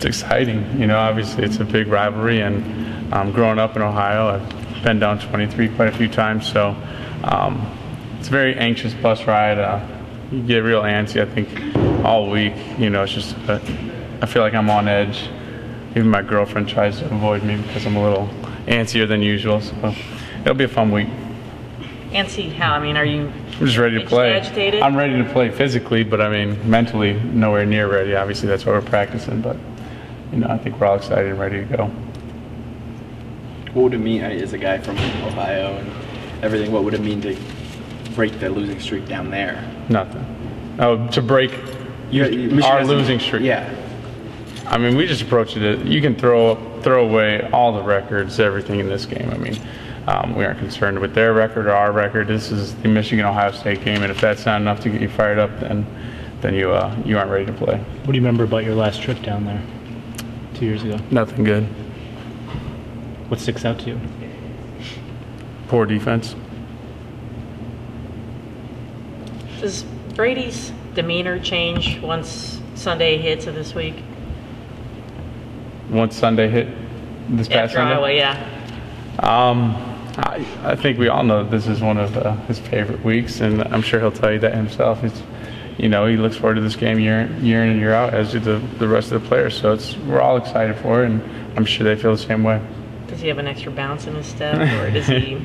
It's exciting. You know, obviously it's a big rivalry, and growing up in Ohio, I've been down 23 quite a few times, so it's a very anxious bus ride. You get real antsy, I think, all week. You know, it's just, I feel like I'm on edge. Even my girlfriend tries to avoid me because I'm a little antsier than usual, so it'll be a fun week. Antsy how? I mean, are you I'm just ready to play. agitated? I'm ready to play physically, but I mean, mentally, nowhere near ready. Obviously, that's why we're practicing, but, you know, I think we're all excited and ready to go. What would it mean, as a guy from Ohio and everything, what would it mean to break the losing streak down there? Nothing. Oh, to break our losing streak. Yeah. I mean, we just approached it. You can throw away all the records, everything in this game. I mean, we aren't concerned with their record or our record. This is the Michigan-Ohio State game, and if that's not enough to get you fired up, then you aren't ready to play. What do you remember about your last trip down there 2 years ago? Nothing good. What sticks out to you? Poor defense. Does Brady's demeanor change once Sunday hits of this week? Once Sunday hit this past After Sunday? Iowa, yeah. I think we all know this is one of his favorite weeks, and I'm sure he'll tell you that himself. You know, he looks forward to this game year in and year out, as do the rest of the players. So we're all excited for it, and I'm sure they feel the same way. Does he have an extra bounce in his step, or does he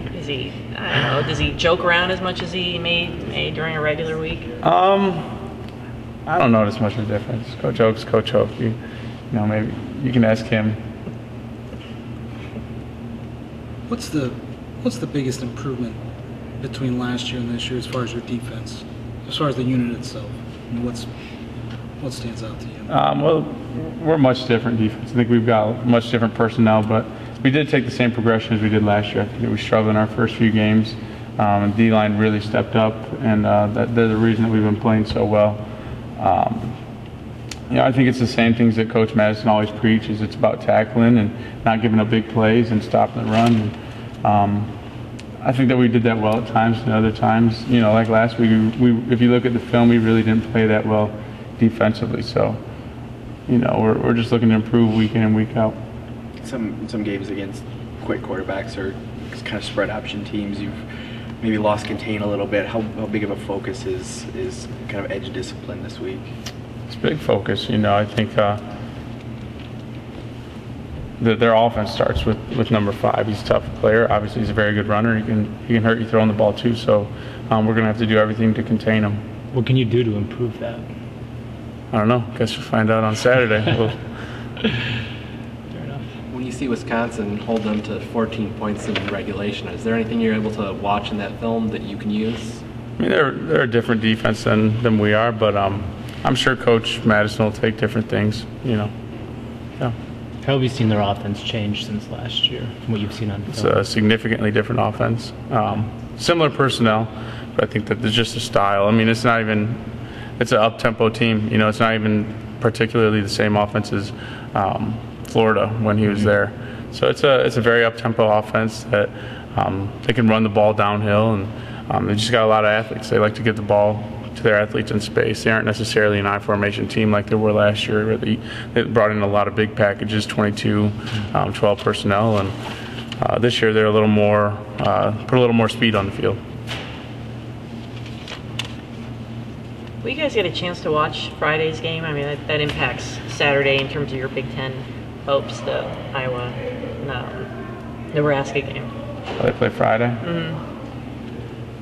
I don't know, does he joke around as much as he may during a regular week? I don't notice much of a difference. Coach Oak's Coach Oak. You know, maybe you can ask him. What's the biggest improvement between last year and this year as far as your defense, as far as the unit itself? I mean, what stands out to you? Well, we're a much different defense. I think we've got much different personnel, but we did take the same progression as we did last year. I think that we struggled in our first few games, and D-line really stepped up, and they're the reason that we've been playing so well. You know, I think it's the same things that Coach Madison always preaches. It's about tackling and not giving up big plays and stopping the run. And, I think that we did that well at times, and other times, you know, like last week, if you look at the film, we really didn't play that well defensively. So, you know, we're just looking to improve week in and week out. Some games against quick quarterbacks or kind of spread option teams, you've maybe lost contain a little bit. How big of a focus is kind of edge discipline this week? It's a big focus. You know, I think their offense starts with number 5. He's a tough player. Obviously, he's a very good runner. He can hurt you throwing the ball too. So we're going to have to do everything to contain him. What can you do to improve that? I don't know. Guess we'll find out on Saturday. Fair enough. When you see Wisconsin hold them to 14 points in regulation, is there anything you're able to watch in that film that you can use? I mean, they're a different defense than we are, but I'm sure Coach Madison will take different things. You know, yeah. How have you seen their offense change since last year, from what you've seen on film? It's a significantly different offense. Similar personnel, but I think that there's just a style. I mean, it's an up-tempo team. You know, it's not even particularly the same offense as Florida when he was there. So it's a very up-tempo offense that they can run the ball downhill, and they just got a lot of athletes. They like to get the ball to their athletes in space. They aren't necessarily an I-formation team like they were last year, where they brought in a lot of big packages, 22, 12 personnel, and this year they're a little more, put a little more speed on the field. Will you guys get a chance to watch Friday's game? I mean, that impacts Saturday in terms of your Big Ten hopes, the Nebraska game. They play Friday? Mm-hmm.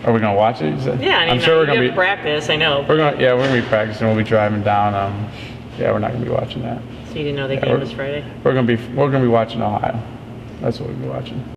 Are we gonna watch it? Yeah, I mean, I'm sure we're gonna be practice. I know. We're gonna be practicing. We'll be driving down. Yeah, we're not gonna be watching that. So you didn't know the game was Friday? We're gonna be watching Ohio. That's what we'll be watching.